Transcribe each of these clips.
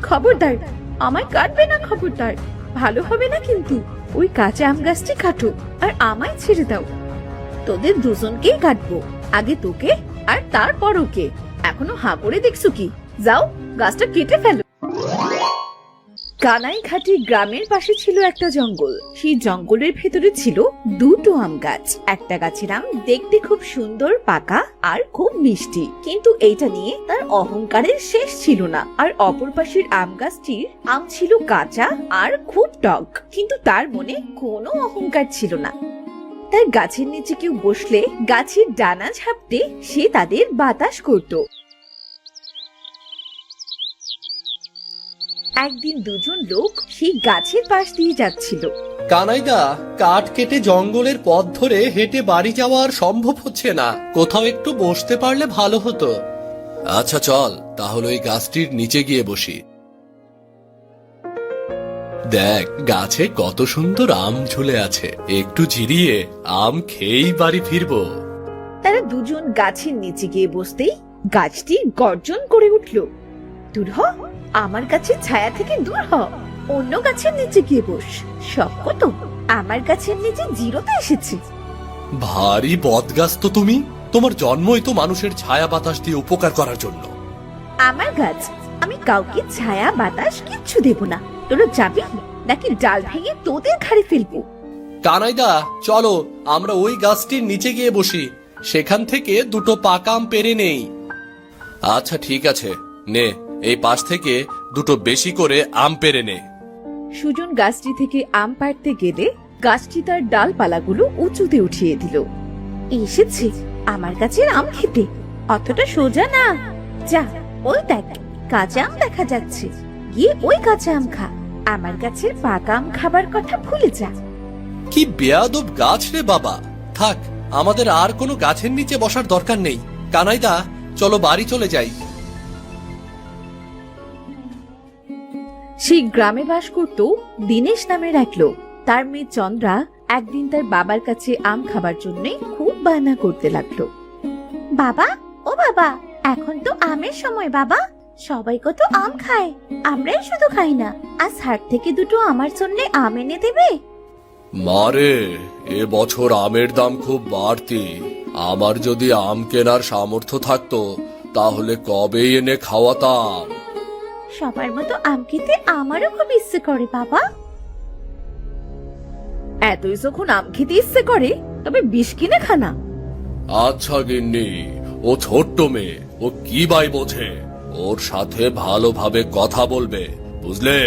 খবরদার, আমায় কাটবে না, খবরদার। ভালো হবে না কিন্তু। ওই কাঁচা আম গাছটি কাটো আর আমায় ছেড়ে দাও। তোদের দুজনকেই কাটবো, আগে তোকে আর তারপর ওকে। এখনো হাঁ করে দেখছো কি? যাও, গাছটা কেটে ফেলো। কানাইঘাটি গ্রামের পাশে ছিল একটা জঙ্গল। সেই জঙ্গলের ভেতরে ছিল দুটো আম গাছ। একটা গাছের আম দেখতে খুব সুন্দর, পাকা আর খুব মিষ্টি, কিন্তু এইটা নিয়ে তার অহংকারের শেষ ছিল না। আর অপর পাশের আম গাছটির আম ছিল কাঁচা আর খুব টক, কিন্তু তার মনে কোনো অহংকার ছিল না। তাই গাছের নিচে কেউ বসলে গাছের ডানা ঝাপটে সে তাদের বাতাস করত। একদিন দুজন লোক সেই গাছের পাশ দিয়ে যাচ্ছিল। কানাইদা, কাঠ কেটে জঙ্গলের পথ ধরে হেঁটে বাড়ি যাওয়া আর সম্ভব হচ্ছে না। কোথাও একটু বসতে পারলে ভালো হতো। আচ্ছা চল, তাহলে ওই গাছটির নিচে গিয়ে বসি। দেখ, গাছে কত সুন্দর আম ঝুলে আছে। একটু জিরিয়ে আম খেয়েই বাড়ি ফিরবো। তারা দুজন গাছের নিচে গিয়ে বসতেই গাছটি গর্জন করে উঠল, দূর হ, আমার গাছের ছায়া থেকে দূর হ, অন্য গাছের নিচে গিয়ে বস। শখ তো আমার গাছের নিচে জিরোতে এসেছে। ভারী বদগাছ তো তুমি। তোমার জন্মই তো মানুষের ছায়া বাতাস দিয়ে উপকার করার জন্য। আমার গাছ, আমি কাউকে ছায়া বাতাস কিচ্ছু দেব না। তোরা যাবি নাকি ডাল ভেঙে তোদের ঘাড়ে ফেলবো? কানাইদা, চলো আমরা ওই গাছটির নিচে গিয়ে বসি। সেখান থেকে দুটো পাকা আম পেরে নেই। আচ্ছা ঠিক আছে, নে, এই পাশ থেকে দুটো বেশি করে আম পেরে নে। সুজন গাছটি থেকে আম পাড়তে গেলে গাছটি তার ডালপালাগুলো উঁচুতে উঠিয়ে দিল। এসেছে আমার গাছের আম খেতে, অতটা সোজা না। যা, ওই দেখ কাঁচা আম দেখা যাচ্ছে, গিয়ে ওই কাঁচা আম খা। আমার গাছের পাকা আম খাবার কথা ভুলে যা। কি বেয়াদব গাছ রে বাবা! থাক, আমাদের আর কোনো গাছের নিচে বসার দরকার নেই। কানাইদা, চলো বাড়ি চলে যাই। সেই গ্রামে বাস করত দিনেশ নামের এক লোক। তার মেয়ে চন্দ্রা একদিন তার বাবার কাছে আম খাবার জন্য খুব বায়না করতে লাগলো। বাবা, ও বাবা, এখন তো আমের সময় বাবা, সবাই কত আম খায়, আমরাই শুধু খাই না। আজ হাট থেকে দুটো আমার জন্য আম এনে দেবে? মারে, এ বছর আমের দাম খুব বাড়তি। আমার যদি আম কেনার সামর্থ্য থাকতো তাহলে কবেই এনে খাওয়াতাম। সবার মতো আম খেতে আমারও খুব ইচ্ছে করে বাবা। এতই যখন আম খেতে ইচ্ছে করে তবে বিষ কিনে খানা। আচ্ছা গিন্নি, ও ছোট্ট মেয়ে, ও কি বাই বোঝে? ওর সাথে ভালোভাবে কথা বলবে, বুঝলে?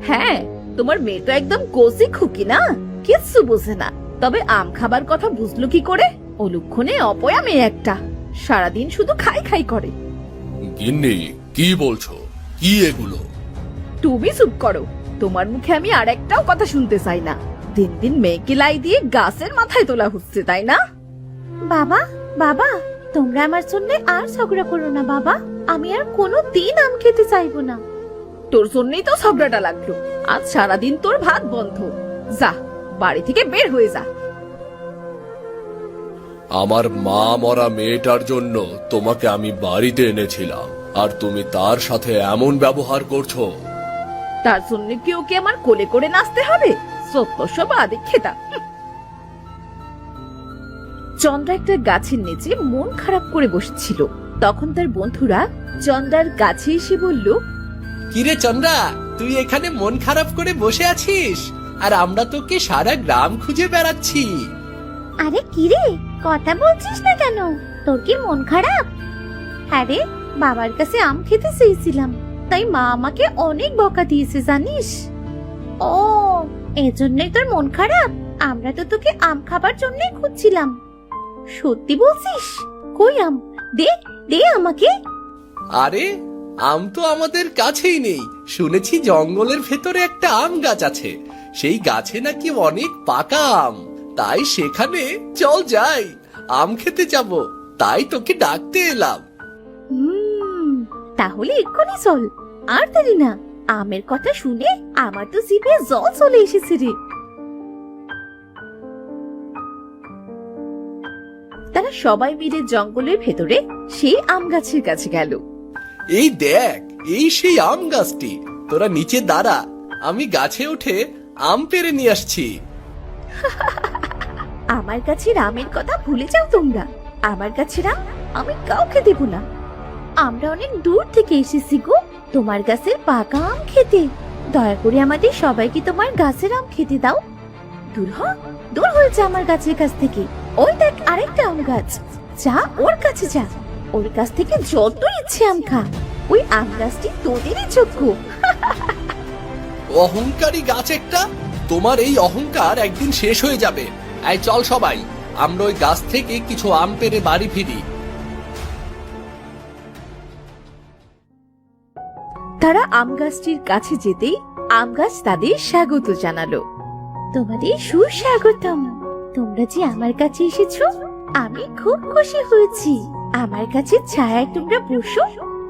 হ্যাঁ, তোমার মেয়ে তো একদম কোসি খুকি না, কিচ্ছু বোঝে না। তবে আম খাবার কথা বুঝলো কি করে? অলুক্ষণে অপয়া মেয়ে একটা, সারাদিন শুধু খাই খাই করে। গিন্নি, কি বলছো? কি এগুলো? তুমি চুপ করো, তোমার মুখে আমি আর একটাও কথা শুনতে চাই না। দিন দিন মেয়েকে লাই দিয়ে গাছের মাথায় তোলা হচ্ছে, তাই না? বাবা, বাবা, তোমরা আমার জন্য আর ঝগড়া করো না বাবা। আমি আর কোনো দিন আম খেতে চাইবো না। তোর জন্যই তো ঝগড়াটা লাগলো। আজ সারাদিন তোর ভাত বন্ধ। যা, বাড়ি থেকে বের হয়ে যা। আমার মা মরা মেয়েটার জন্য তোমাকে আমি বাড়িতে এনেছিলাম, আর তুমি তার সাথে এমন ব্যবহার করছো। তার জন্য কি ওকে আমার কোলে করে নাচতে হবে? সত্য সব আদি খেতা। চন্দ্রা একটা গাছের নিচে মন খারাপ করে বসেছিল। তখন তার বন্ধুরা চন্দ্রার কাছে এসে বলল, কিরে চন্দ্রা, তুই এখানে মন খারাপ করে বসে আছিস, আর আমরা তোকে সারা গ্রাম খুঁজে বেড়াচ্ছি। আরে কিরে, কথা বলছিস না কেন? তোর কি মন খারাপ? আরে, বাবার কাছে আম খেতে চেয়েছিলাম, তাই মা আমাকে অনেক বকা দিয়েছে জানিস। ও, এজন্যই তোর মন খারাপ? আমরা তো তোকে আম খাবার জন্যই খুঁজছিলাম। সত্যি বলছিস? কই আম? দে দে আমাকে। আরে, আম তো আমাদের কাছেই নেই। শুনেছি জঙ্গলের ভেতরে একটা আম গাছ আছে, সেই গাছে নাকি অনেক পাকা আম। তাই সেখানে চল যাই, আম খেতে যাব। তাই তোকে ডাকতে এলাম। তাহলে এক্ষুনি চল, আর দেরি না। আমের কথা শুনে আমার তো জিভে জল চলে এসেছে রে। তারা সবাই মিলে জঙ্গলের ভেতরে সেই আম গাছের কাছে গেল। এই দেখ, এই সেই আম গাছটি। তোরা নিচে দাঁড়া, আমি গাছে উঠে আম পেড়ে নিয়ে আসছি। আমার গাছের আমের কথা ভুলে যাও তোমরা। আমার গাছের আম আমি কাউকে দেব না। আমরা অনেক দূর থেকে এসেছি গো তোমার গাছের পাকা আম খেতে। দয়া করে আমাদের সবাইকে তোমার গাছের আম খেতে দাও। দূর হ, দূর হয়েছে আমার গাছের কাছ থেকে। ওই দেখ আরেকটা আম গাছ, যা ওর কাছে যা। ওর কাছ থেকে যত ইচ্ছে আম খা। ওই আম গাছটি তোদেরই যোগ্য। অহংকারী গাছ একটা। তোমার এই অহংকার একদিন শেষ হয়ে যাবে। এই চল সবাই, আমরা ওই গাছ থেকে কিছু আম পেড়ে বাড়ি ফিরি। তারা আম গাছটির কাছে যেতেই আম গাছ তাদের স্বাগত জানালো। তোমাদের সুস্বাগতম। তোমরা যে আমার কাছে এসেছো, আমি খুব খুশি হয়েছি। আমার কাছে ছায়ায় তোমরা বসো,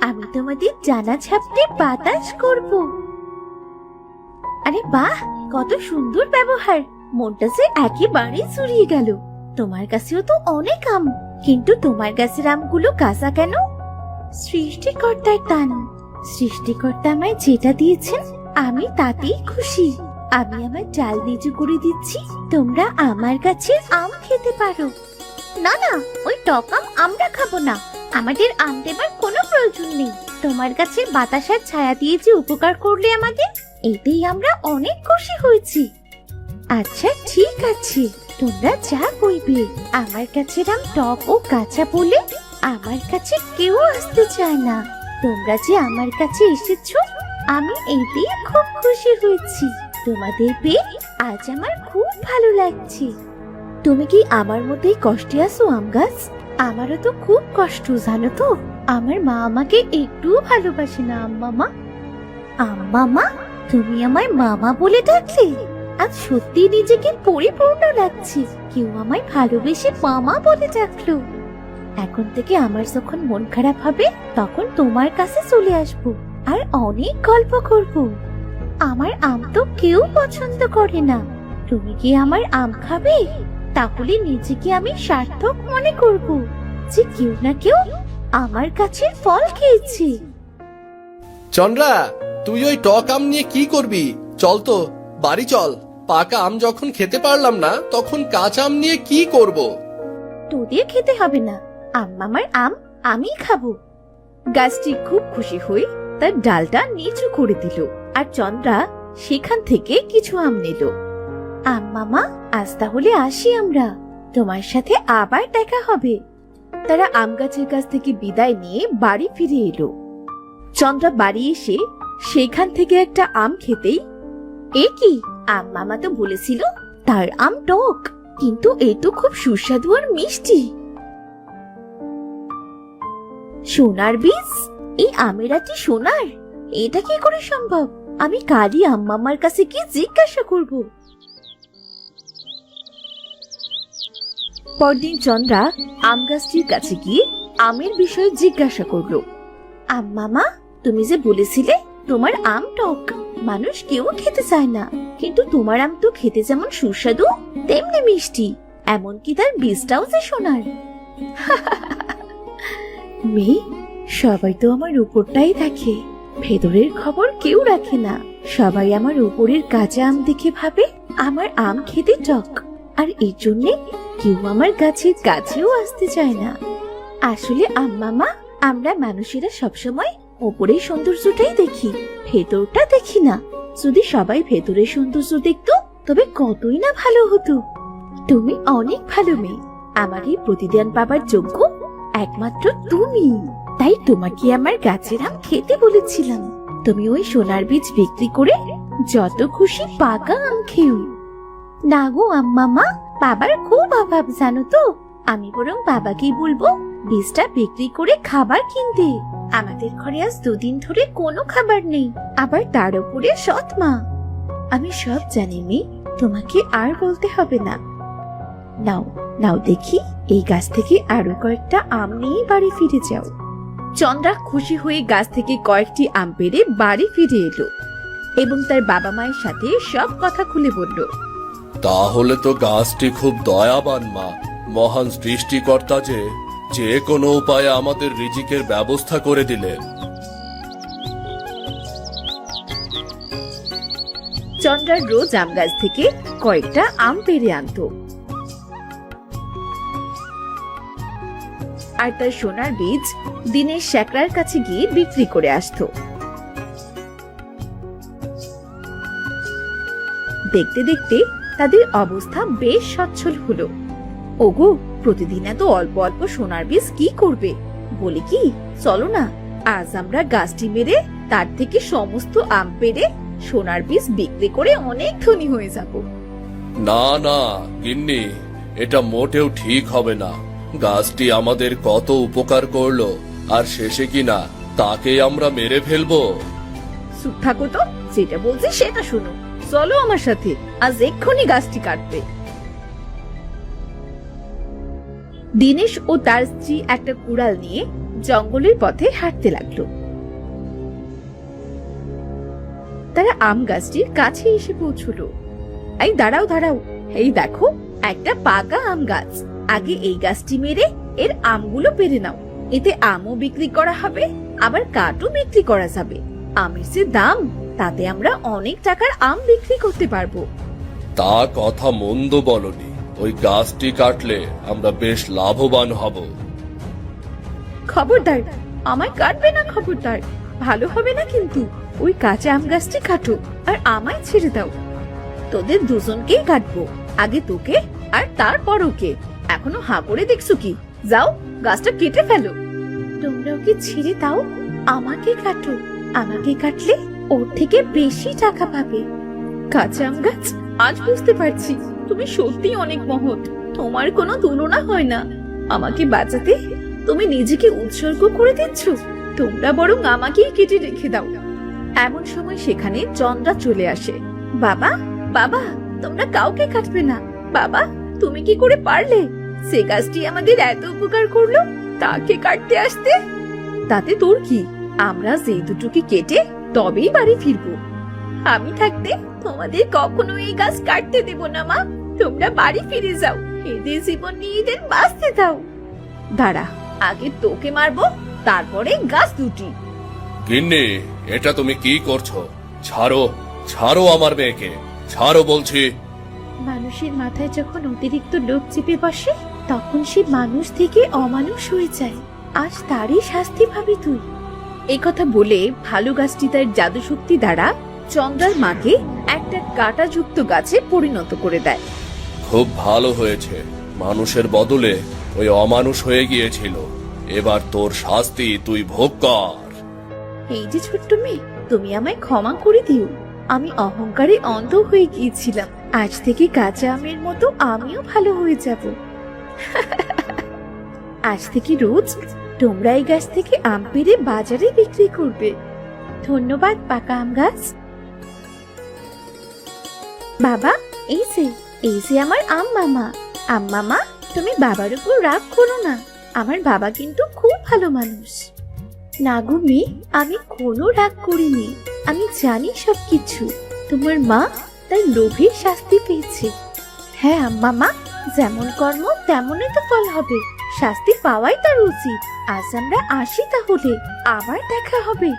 আমি তোমাদের জানা ঝাপটে বাতাস করব। আরে বাহ, কত সুন্দর ব্যবহার। মনটা যে একেবারে জুড়িয়ে গেল। তোমার কাছেও তো অনেক আম, কিন্তু তোমার গাছের আমগুলো কাঁচা কেন? সৃষ্টিকর্তার দান। সৃষ্টিকর্তা আমায় যেটা দিয়েছেন আমি তাতেই খুশি। আমি আমার ডাল নিচু করে দিচ্ছি, তোমরা আমার কাছে আম খেতে পারো। না না, ওই টক আম আমরা খাবো না। আমাদের আম দেবার কোনো প্রয়োজন নেই। তোমার কাছে বাতাসার ছায়া দিয়ে যে উপকার করলে আমাদের, এতেই আমরা অনেক খুশি হয়েছি। আচ্ছা ঠিক আছে, তোমরা যা কইবে। আমার কাছে আম টক ও কাঁচা বলে আমার কাছে কেউ আসতে চায় না। তোমরা যে আমার কাছে এসেছো, আমি এতেই খুব খুশি হয়েছি। তোমাদের পেয়ে আজ আমার খুব ভালো লাগছে। তুমি কি আমার মধ্যেই কষ্টে আছো আম গাছ? আমারও তো খুব কষ্ট, জানো তো। আমার মা আমাকে একটু ভালোবাসে না আম্মামা। আম্মামা, তুমি আমায় মামা বলে ডাকলে? আজ সত্যি নিজেকে পরিপূর্ণ লাগছে। কেউ আমায় ভালোবেসে মামা বলে ডাকলো। এখন থেকে আমার যখন মন খারাপ হবে, তখন তোমার কাছে চলে আসবো আর অনেক গল্প করব। আমার আম তো কেউ পছন্দ করে না। তুমি কি আমার আম খাবে? তাহলে নিজেকে আমি সার্থক মনে করব যে কেউ না কেউ আমার কাছে ফল খেয়েছে। চন্দ্রা, তুই ওই টক আম নিয়ে কি করবি? চল তো, বাড়ি চল। পাকা আম যখন খেতে পারলাম না, তখন কাঁচা আম নিয়ে কি করব? তোদের খেতে হবে না, আম্মামার আম আমি খাবো। গাছটি খুব খুশি হয়ে তার ডালটা নিচু করে দিল, আর চন্দ্রা সেখান থেকে কিছু আম নিল। আম্মামা, আজ তাহলে আসি আমরা। তোমার সাথে আবার দেখা হবে। তারা আম গাছের কাছ থেকে বিদায় নিয়ে বাড়ি ফিরে এলো। চন্দ্রা বাড়ি এসে সেখান থেকে একটা আম খেতেই, এ কি, আম্মামা তো বলেছিল তার আম টক, কিন্তু এ তো খুব সুস্বাদু আর মিষ্টি। সোনার বীজ? এই আমেরাটি সোনার? এটা কি করে সম্ভব? আমি কালই আম্মামার কাছে কি জিজ্ঞাসা করব। পরদিন চন্দ্রা আম গাছটির কাছে গিয়ে আমের বিষয়ে জিজ্ঞাসা করলো। আম্মামা, তুমি যে বলেছিলে তোমার আম টক, মানুষ কেউ খেতে চায় না, কিন্তু তোমার আম তো খেতে যেমন সুস্বাদু তেমনি মিষ্টি, এমনকি তার বীজটাও যে সোনার। মেয়ে, সবাই তো আমার উপরটাই দেখে, ভেতরের খবর কেউ রাখে না। সবাই আমার উপরের কাঁচা আম দেখে ভাবে আমার আম খেতে টক, আর এই জন্যে কেউ আমার গাছের কাছেও আসতে চায় না। আসলে আম্মামা, আমরা মানুষেরা সবসময় উপরের সৌন্দর্যটাই দেখি, ভেতরটা দেখি না। যদি সবাই ভেতরের সৌন্দর্য দেখতো, তবে কতই না ভালো হতো। তুমি অনেক ভালো মেয়ে, আমার এই প্রতিদান পাবার যোগ্য একমাত্র তুমি। তাই তোমাকে আমার গাছের আম খেতে বলেছিলাম। তুমি ওই সোনার বীজ বিক্রি করে যত খুশি পাকা আম খেও। না গো আম্মামা, বাবার খুব অভাব জানো তো। আমি বরং বাবাকেই বলবো বীজটা বিক্রি করে খাবার কিনতে। আমাদের ঘরে আজ 2 দিন ধরে কোনো খাবার নেই, আবার তার উপরে সৎ মা। আমি সব জানি মেয়ে, তোমাকে আর বলতে হবে না। নাও নাও দেখি, এই গাছ থেকে আরো কয়েকটা আম নিয়ে বাড়ি ফিরে যাও। চন্দ্রা খুশি হয়ে গাছ থেকে কয়েকটি আম পেড়ে বাড়ি ফিরে এলো এবং তার বাবা মায়ের সাথে সব কথা খুলে বলল। তাহলে তো গাছটি খুব দয়াবান মা। মহান সৃষ্টিকর্তা যে কোনো উপায়ে আমাদের রিজিকের ব্যবস্থা করে দিলেন। চন্দ্রা রোজ আম গাছ থেকে কয়েকটা আম পেড়ে আনতো আর তার সোনার বীজ দিনের শ্যাকরার কাছে গিয়ে বিক্রি করে আসতো। দেখতে দেখতে তাদের অবস্থা বেশ সচ্ছল হলো। ওগো, প্রতিদিন এত অল্প অল্প সোনার বীজ কি করবে? বলি কি, চলো না আজ আমরা গাছটি মেরে তার থেকে সমস্ত আম পেড়ে সোনার বীজ বিক্রি করে অনেক ধনী হয়ে যাব। না না গিন্নি, এটা মোটেও ঠিক হবে না। গাছটি আমাদের কত উপকার করলো, আর শেষে কিনা তাকে আমরা মেরে ফেলবো। চুপ থাকো তো, যেটা বলছি সেটা শোনো। চলো আমার সাথে, আজ এক্ষুনি গাছটি কাটবে। দিনেশ ও তার স্ত্রী একটা কুড়াল নিয়ে জঙ্গলের পথে হাঁটতে লাগলো। তারা আম গাছটির কাছে এসে পৌঁছলো। এই দাঁড়াও দাঁড়াও, এই দেখো একটা পাকা আম গাছ। আগে এই গাছটি মেরে এর আমগুলো পেরে নাও, এতে আমও বিক্রি করা হবে, আবার কাঠও বিক্রি করা যাবে। আমের যে দাম, তাতে আমরা অনেক টাকার আম বিক্রি করতে পারবো। তা কথা মন্দ বলনি, ওই গাছটি কাটলে আমরা বেশ লাভবান হব। খবরদার, আমায় কাটবে না, খবরদার। ভালো হবে না কিন্তু। ওই কাঁচা আম গাছটি কাটো আর আমায় ছেড়ে দাও। তোদের দুজনকেই কাটবো, আগে তোকে আর তারপর ওকে। এখনো হাঁ করে দেখছো কি? যাও, গাছটা কেটে ফেলো। তোমরা ওকে ছেড়ে দাও, আমাকে কাটো। আমাকে কাটলে ওর থেকে বেশি টাকা পাবে। কাঁচা আম গাছ, আজ বুঝতে পারছি তুমি সত্যি অনেক মহৎ। তোমার কোনো তুলনা হয় না। আমাকে বাঁচাতে তুমি নিজেকে উৎসর্গ করে দিচ্ছ। তোমরা বরং আমাকেই কেটে রেখে দাও। এমন সময় সেখানে চন্দ্রা চলে আসে। বাবা, বাবা, তোমরা কাউকে কাটবে না। বাবা, তুমি কি করে পারলে? সে গাছটি আমাদের এত উপকার করলো, তাকে কাটতে আসতে? তাতে তোর কি? আমরা যে দুটোকে কেটে তবেই বাড়ি ফিরবো। আমি থাকতে তোমাদের কখনো এই গাছ কাটতে দেব না মা। তোমরা বাড়ি ফিরে যাও, এদের জীবন নিয়ে এদের বাঁচতে দাও। দাঁড়া, আগে তোকে মারবো, তারপরে গাছ দুটি। গিন্নি, এটা তুমি কি করছো? ছাড়ো, ছাড়ো আমার মেয়েকে, ছাড়ো বলছি। মানুষের মাথায় যখন অতিরিক্ত লোভ চেপে বসে, তখন সে মানুষ থেকে অমানুষ হয়ে যায়। আজ তারই শাস্তি পাবি তুই। এই কথা বলে ভালো গাছটি তার জাদু শক্তি দ্বারা চন্দ্রার মাকে একটা কাঁটাযুক্ত গাছে পরিণত করে দেয়। খুব ভালো হয়েছে, মানুষের বদলে ওই অমানুষ হয়ে গিয়েছিল। এবার তোর শাস্তি তুই ভোগ কর। এই যে ছোট্ট মেয়ে, তুমি আমায় ক্ষমা করে দিও। আমি অহংকারে অন্ধ হয়ে গিয়েছিলাম। আজ থেকে কাঁচা আমের মতো আমিও ভালো হয়ে যাব। আজ থেকে রোজ তোমরা এই গাছ থেকে আম পেড়ে বাজারে বিক্রি করবে। ধন্যবাদ পাকা আম গাছ। বাবা, এই যে আমার আম মামা। আম মামা, তুমি বাবার উপর রাগ করো না। আমার বাবা কিন্তু খুব ভালো মানুষ। না গো মেয়ে, আমি কোনো রাগ করিনি। আমি জানি সবকিছু। তোমার মা তার লোভের শাস্তি পেয়েছে। হ্যাঁ আম মামা, যেমন কর্ম তেমনই তো ফল হবে। শাস্তি পাওয়াই তার উচিত। আজ আমরা আসি তাহলে, আবার দেখা হবে।